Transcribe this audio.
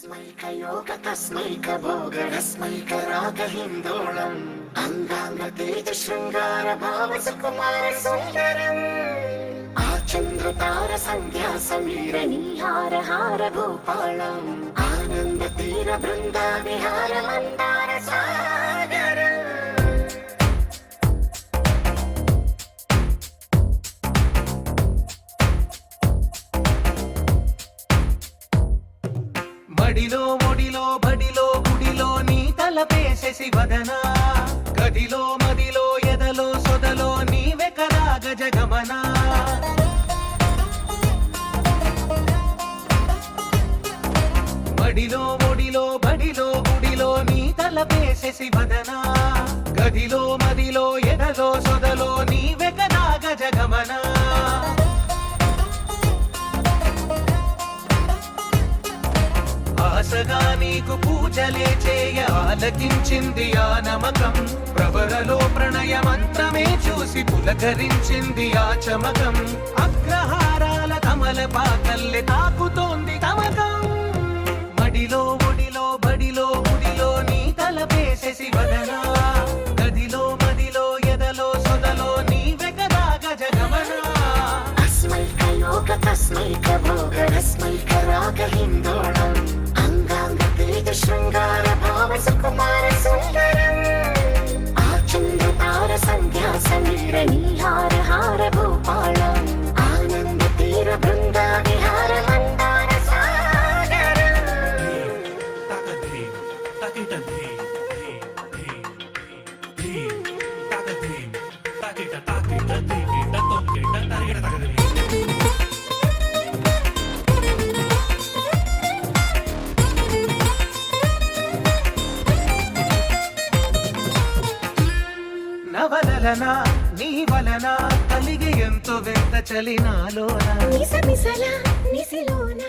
తస్మైక భోగరస్మైక రాగహిందోళం అంగాంగ తేజ శృంగార భావ సుకుమార సుందరం ఆచంద్రతార సంధ్యా సమీర నీహార హార భూపాళం ఆనంద తీర బృంద విహార మందార సాగరం బడిలో ఒడిలో బడిలో గుడిలో నీ తలపేసేసి వదనా గదిలో మదిలో ఎదలో సొదలో నీవే కదా గజగమనా బడిలో ఒడిలో బడిలో గుడిలో నీ తలపేసేసి వదనా గదిలో మదిలో ఎదలో సొదలో నీవే కదా గజగమనా ఆశగా నీకు పూజలే చేయ ఆలకించింది ఆ నమకం ప్రవరలో ప్రణయ మంత్రమే చూసి పులకరించింది ఆ చమకం అగ్రహారాల కమల పాకల్లె తాకుతోంది తమకం మడిలో ఒడిలో బడిలో గుడిలో నీ తలపేసేసి వదనా గదిలో మదిలో ఎదలో సొదలో నీవే కదా గజగమనా అస్మైక యోగ తస్మైక భోగరస్మైక రాగహిందోళం అంగాంగ తేజ శృంగార భావ సుకుమార సుందరం ఆచంద్రతార సంధ్యా సమీర నీహార హార భూపాళం ఆనంద తీర బృంద విహార మందార సాగరం నవలనా నీ వలన కలిగి ఎంతో వెంత చలినాలోనా నిసమిసల నిసిలోన